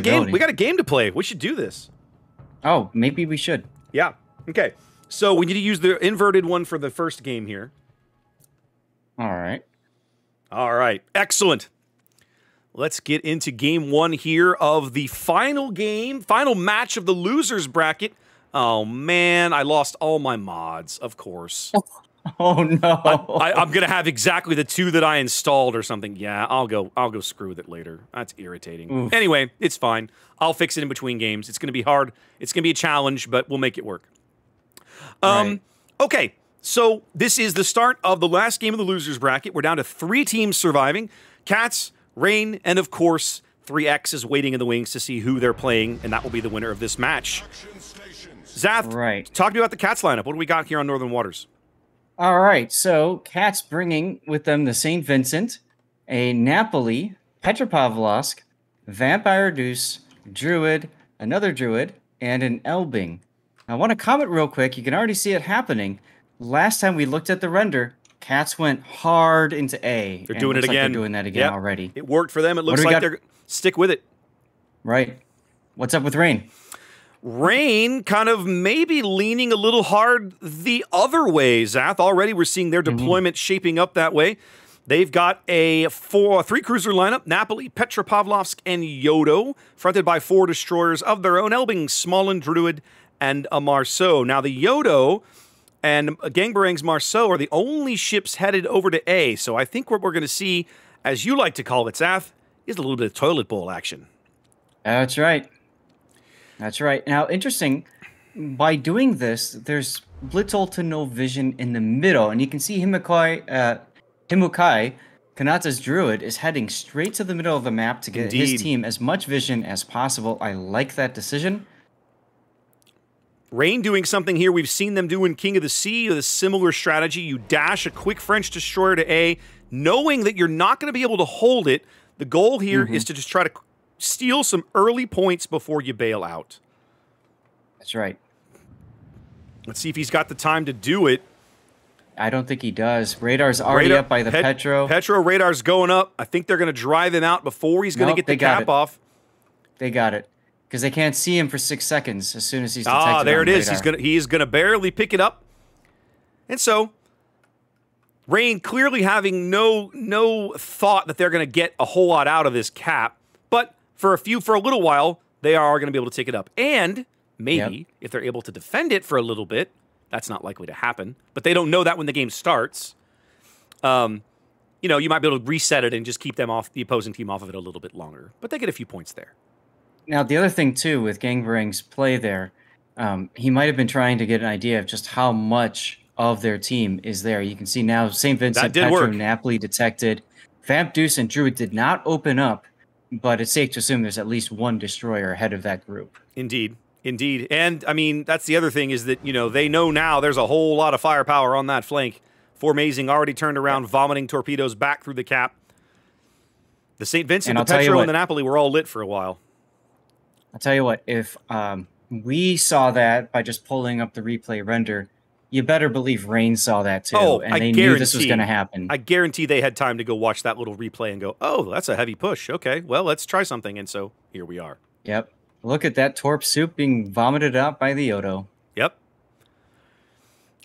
We got a game to play. We should do this. Oh, maybe we should. Yeah. Okay. So we need to use the inverted one for the first game here. All right. All right. Excellent. Let's get into game one here of the final match of the losers bracket. Oh, man. I lost all my mods, of course. Oh, no. I'm going to have exactly the 2 that I installed or something. Yeah, I'll go screw with it later. That's irritating. Oof. Anyway, it's fine. I'll fix it in between games. It's going to be hard. It's going to be a challenge, but we'll make it work. Right. Okay, so this is the start of the last game of the losers bracket. We're down to 3 teams surviving. Cats, Rain, and of course, 3X is waiting in the wings to see who they're playing, and that will be the winner of this match. Zath, talk to me about the Cats lineup. What do we got here on Northern Waters? All right, so Cats bringing with them the St. Vincent, a Napoli, Petropavlovsk, Vampire Deuce, Druid, another Druid, and an Elbing. I want to comment real quick. You can already see it happening. Last time we looked at the render, Cats went hard into A. They're doing it again. Like they're doing that again already. It worked for them. It looks like they're stick with it. Right. What's up with Rain? Rain kind of maybe leaning a little hard the other way, Zath. Already we're seeing their deployment shaping up that way. They've got a 3-cruiser lineup, Napoli, Petropavlovsk, and Yodo, fronted by 4 destroyers of their own, Elbing, Smolin, Druid, and a Marceau. Now, the Yodo and Gangbarang's Marceau are the only ships headed over to A, so I think what we're going to see, as you like to call it, Zath, is a little bit of toilet bowl action. That's right. That's right. Now, interesting, by doing this, there's little to no vision in the middle, and you can see Himukai, Kanata's Druid, is heading straight to the middle of the map to get his team as much vision as possible. I like that decision. Rain doing something here we've seen them do in King of the Sea with a similar strategy. You dash a quick French destroyer to A, knowing that you're not going to be able to hold it. The goal here is to just try to steal some early points before you bail out. That's right. Let's see if he's got the time to do it. I don't think he does. Radar's already up by the Petro. Petro radar's going up. I think they're going to drive him out before he's going to get the cap off. They got it. Because they can't see him for 6 seconds as soon as he's detected. Ah, there it is. Radar. He's gonna barely pick it up. And so Rain clearly having no thought that they're gonna get a whole lot out of this cap, but for a little while, they are gonna be able to take it up. And maybe if they're able to defend it for a little bit, that's not likely to happen. But they don't know that when the game starts. You know, you might be able to reset it and just keep them off, the opposing team off of it a little bit longer. But they get a few points there. Now, the other thing, too, with Gangbarang's play there, he might have been trying to get an idea of just how much of their team is there. You can see now St. Vincent, Petro, Napoli detected. Vamp, Deuce, and Druid did not open up, but it's safe to assume there's at least 1 destroyer ahead of that group. Indeed. Indeed. And, I mean, that's the other thing is that, you know, they know now there's a whole lot of firepower on that flank. Formazing already turned around, vomiting torpedoes back through the cap. The St. Vincent, the Petro, and the Napoli were all lit for a while. I'll tell you what, if we saw that by just pulling up the replay render, you better believe Rain saw that too. Oh, and they knew this was going to happen. I guarantee they had time to go watch that little replay and go, oh, that's a heavy push. Okay, well, let's try something. And so here we are. Yep. Look at that Torp soup being vomited out by the Yodo. Yep.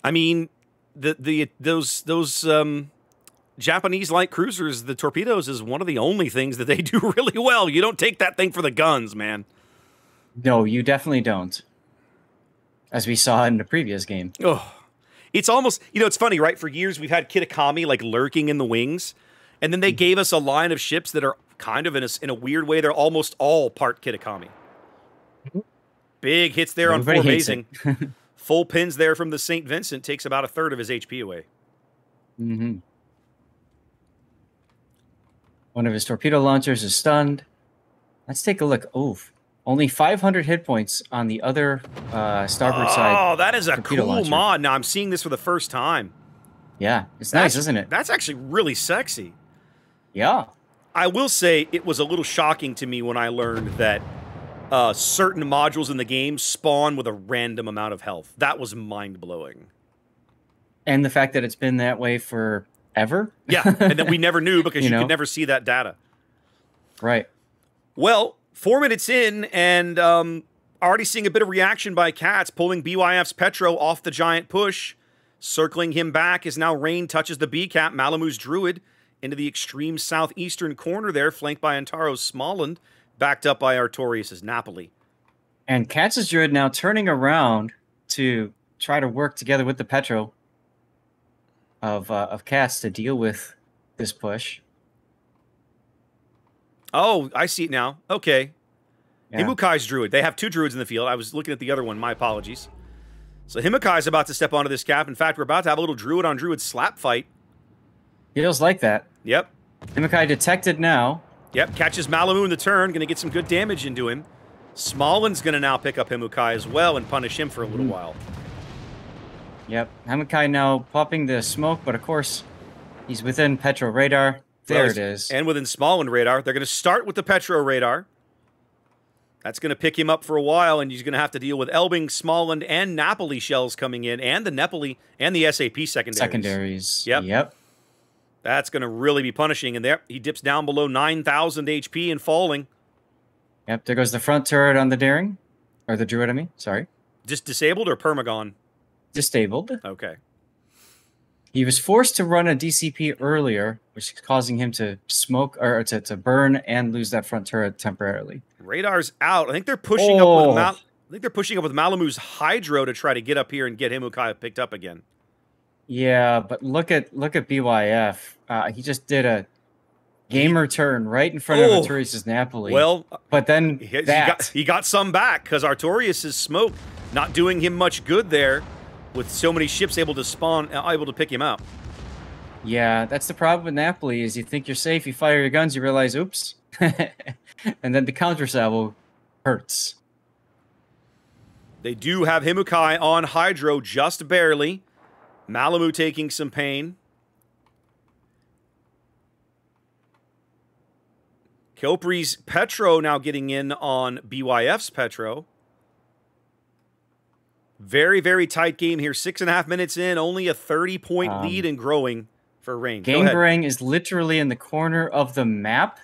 I mean, those Japanese light cruisers, the torpedoes, is one of the only things that they do really well. You don't take that thing for the guns, man. No, you definitely don't. As we saw in the previous game. Oh, it's almost, you know, it's funny, right? For years, we've had Kitakami like lurking in the wings. And then they gave us a line of ships that are kind of in a weird way. They're almost all part Kitakami. Big hits there on Formazing. Full pins there from the St. Vincent. Takes about 1/3 of his HP away. One of his torpedo launchers is stunned. Let's take a look. Oof. Only 500 hit points on the other starboard side. Oh, that is a cool launcher. mod. Now I'm seeing this for the first time. Yeah, it's nice, isn't it? That's actually really sexy. Yeah. I will say it was a little shocking to me when I learned that certain modules in the game spawn with a random amount of health. That was mind-blowing. And the fact that it's been that way forever. Yeah, and that we never knew because you could never see that data. Right. Well, 4 minutes in, and already seeing a bit of reaction by Cats, pulling BYF's Petro off the giant push. Circling him back as now Rain touches the B-cap. Malamu's Druid into the extreme southeastern corner there, flanked by Antaro's Smolland, backed up by Artorias' Napoli. And Cats' Druid now turning around to try to work together with the Petro of Cats to deal with this push. Oh, I see it now. Okay. Yeah. Himukai's Druid. They have 2 Druids in the field. I was looking at the other one. My apologies. So Himukai's about to step onto this cap. In fact, we're about to have a little Druid-on-Druid slap fight. Feels like that. Yep. Himukai detected now. Yep, catches Malamu in the turn. Going to get some good damage into him. Smolland's going to now pick up Himukai as well and punish him for a little while. Yep. Himukai now popping the smoke, but of course, he's within Petro radar. There it is. And within Smolland radar. They're going to start with the Petro radar. That's going to pick him up for a while, and he's going to have to deal with Elbing, Smolland, and Napoli shells coming in, and the Napoli and the SAP secondaries. Yep. That's going to really be punishing. And there, he dips down below 9,000 HP and falling. Yep, there goes the front turret on the Daring. Or the Druid, I mean. Sorry. Just disabled or permagon? Disabled. Okay. He was forced to run a DCP earlier, which is causing him to smoke or to burn and lose that front turret temporarily. Radar's out. I think they're pushing up with Malamu's Hydro to try to get up here and get Himukai picked up again. Yeah, but look at BYF. He just did a gamer turn right in front of Artorias' Napoli. Well, but then he got some back because Artorias' smoke not doing him much good there. With so many ships able to spawn, able to pick him out. Yeah, that's the problem with Napoli is you think you're safe, you fire your guns, you realize, oops. And then the counter salvo hurts. They do have Himukai on Hydro just barely. Malamu taking some pain. Kopri's Petro now getting in on BYF's Petro. Very, very tight game here. 6.5 minutes in, only a 30-point lead and growing for Rain. Gangrang is literally in the corner of the map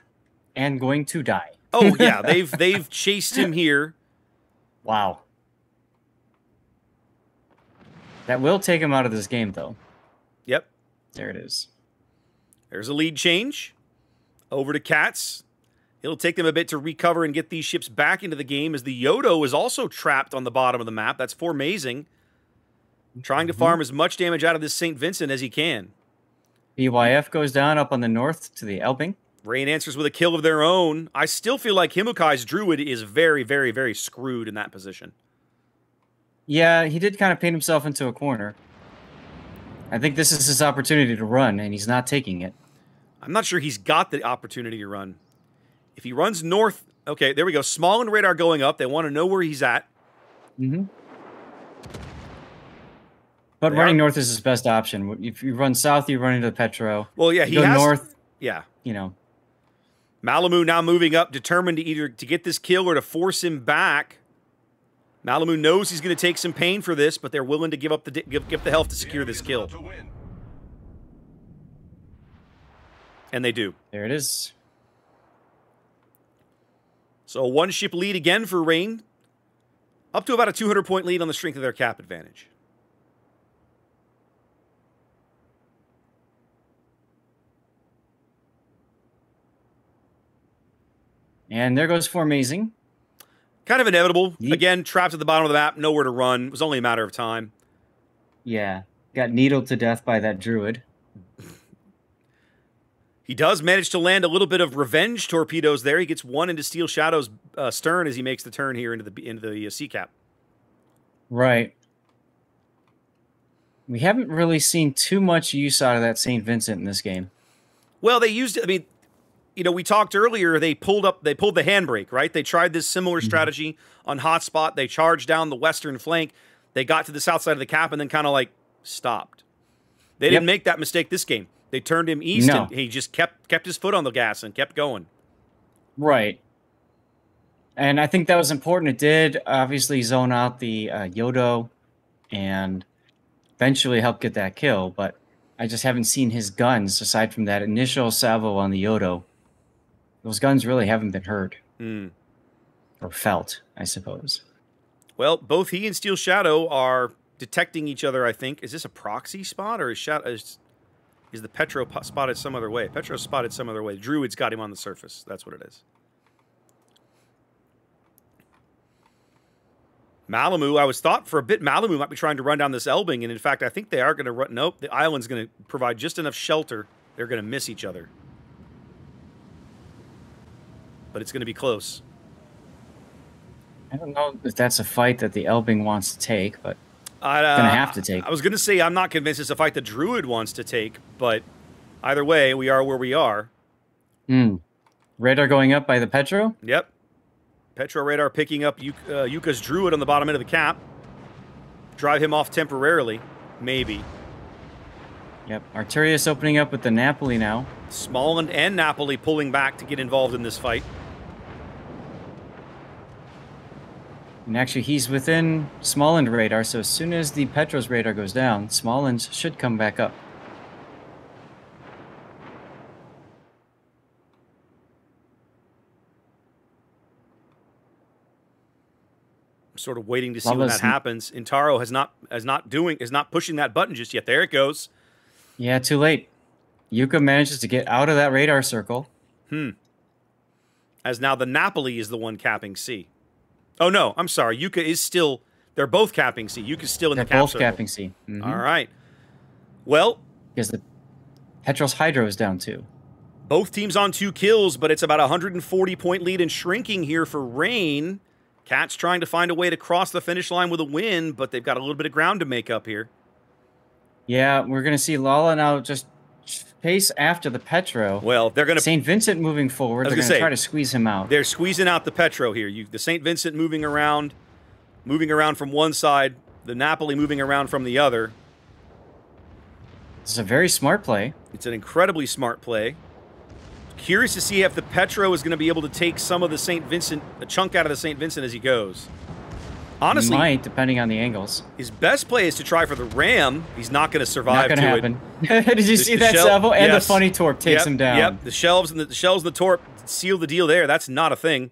and going to die. Oh yeah, they've chased him here. Wow. That will take him out of this game, though. Yep. There it is. There's a lead change. Over to Cats. It'll take them a bit to recover and get these ships back into the game as the Yodo is also trapped on the bottom of the map. That's Formazing. Trying to farm as much damage out of this St. Vincent as he can. BYF goes down up on the north to the Elbing. Rain answers with a kill of their own. I still feel like Himukai's Druid is very, very, very screwed in that position. Yeah, he did kind of paint himself into a corner. I think this is his opportunity to run, and he's not taking it. I'm not sure he's got the opportunity to run. If he runs north... Okay, there we go. Smolland radar going up. They want to know where he's at. Mm-hmm. But running north is his best option. If you run south, you run into the Petro. Well, yeah, he has... north. Yeah. You know. Malamu now moving up, determined to either to get this kill or to force him back. Malamu knows he's going to take some pain for this, but they're willing to give up the give the health to secure this kill. And they do. There it is. So a one-ship lead again for Rain. Up to about a 200-point lead on the strength of their cap advantage. And there goes Formazing. Kind of inevitable. Again, trapped at the bottom of the map, nowhere to run. It was only a matter of time. Yeah. Got needled to death by that Druid. He does manage to land a little bit of revenge torpedoes there. He gets one into Steel Shadow's stern as he makes the turn here into the sea cap. Right. We haven't really seen too much use out of that St. Vincent in this game. Well, they used it. I mean, you know, we talked earlier. They pulled the handbrake, right? They tried this similar strategy on Hotspot. They charged down the western flank. They got to the south side of the cap and then kind of like stopped. They didn't make that mistake this game. They turned him east, and he just kept his foot on the gas and kept going. Right. And I think that was important. It did obviously zone out the Yodo and eventually help get that kill, but I just haven't seen his guns, aside from that initial salvo on the Yodo. Those guns really haven't been heard. Or felt, I suppose. Well, both he and Steel Shadow are detecting each other, I think. Is this a proxy spot, or is the Petro spotted some other way? Petro spotted some other way. Druid's got him on the surface. That's what it is. Malamu, I was thought for a bit Malamu might be trying to run down this Elbing, and in fact, I think they are going to run. Nope, the island's going to provide just enough shelter. They're going to miss each other. But it's going to be close. I don't know if that's a fight that the Elbing wants to take, but going to have to take. I was going to say I'm not convinced it's a fight the Druid wants to take, but either way, we are where we are. Radar going up by the Petro? Yep. Petro radar picking up Yuka's Druid on the bottom end of the cap. Drive him off temporarily, maybe. Yep. Arturius opening up with the Napoli now. Smalland and Napoli pulling back to get involved in this fight. And actually, he's within Smalland radar, so as soon as the Petro's radar goes down, Smalland should come back up. Sort of waiting to see when that happens. Intaro is not pushing that button just yet. There it goes. Yeah, too late. Yuka manages to get out of that radar circle. As now the Napoli is the one capping C. Oh no, I'm sorry. Yuka is still. They're both capping C. Yuka's still in the cap circle. They're both capping C. All right. Well, because the Petro's Hydro is down too. Both teams on 2 kills, but it's about a 140-point lead and shrinking here for Rain. Cats trying to find a way to cross the finish line with a win, but they've got a little bit of ground to make up here. Yeah, we're going to see Lala now just pace after the Petro. Well, they're going to... St. Vincent moving forward. They're going to try to squeeze him out. They're squeezing out the Petro here. The St. Vincent moving around from one side, the Napoli moving around from the other. It's a very smart play. It's an incredibly smart play. Curious to see if the Petro is going to be able to take some of the St. Vincent, a chunk out of the St. Vincent as he goes. Honestly, he might, depending on the angles. His best play is to try for the ram. He's not going to survive. Not going to happen. Did you see that, Savo? And the funny torp takes him down. Yep, the shells and the torp seal the deal there. That's not a thing.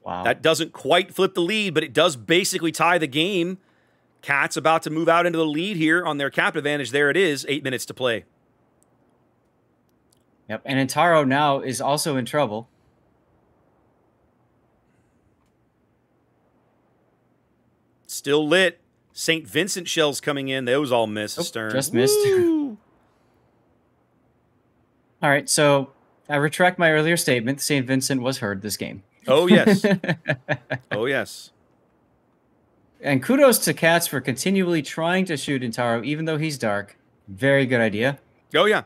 Wow. That doesn't quite flip the lead, but it does basically tie the game. Cat's about to move out into the lead here on their cap advantage. There it is, 8 minutes to play. Yep, and Intaro now is also in trouble. Still lit. St. Vincent shells coming in. Those all missed, Stern. Just missed. All right, so I retract my earlier statement. St. Vincent was heard this game. Oh, yes. Oh, yes. And kudos to Cats for continually trying to shoot Intaro, even though he's dark. Very good idea. Oh, yeah.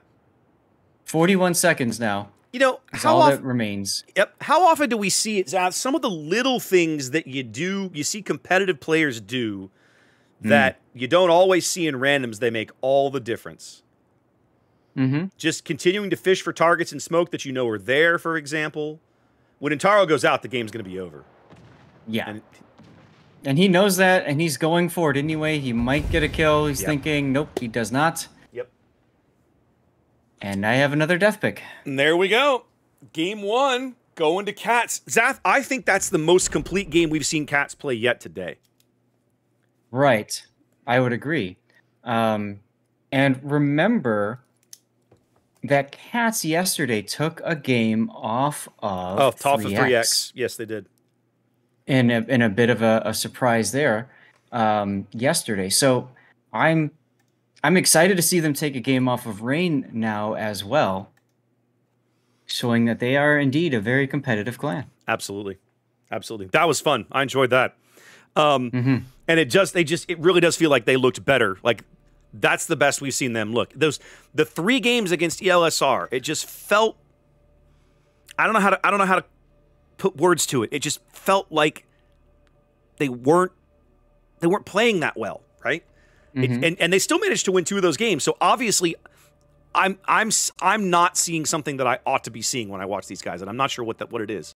41 seconds now. You know, how often that remains. Yep. How often do we see it? Some of the little things that you see competitive players do that you don't always see in randoms, they make all the difference. Just continuing to fish for targets and smoke that you know are there, for example. When Intaro goes out, the game's going to be over. Yeah. And he knows that, and he's going for it anyway. He might get a kill. He's thinking, nope, he does not. And I have another death pick. And there we go. Game 1 going to Cats. Zath, I think that's the most complete game we've seen Cats play yet today. Right. I would agree. And remember that Cats yesterday took a game off of 3X. Yes, they did. In a bit of a surprise there yesterday. So I'm excited to see them take a game off of Rain now as well, showing that they are indeed a very competitive clan. Absolutely. Absolutely. That was fun. I enjoyed that. And it really does feel like they looked better. Like, that's the best we've seen them look. The 3 games against ELSR, it just felt, I don't know how to put words to it. It just felt like they weren't playing that well, right? And they still managed to win 2 of those games. So obviously, I'm not seeing something that I ought to be seeing when I watch these guys, and I'm not sure what it is.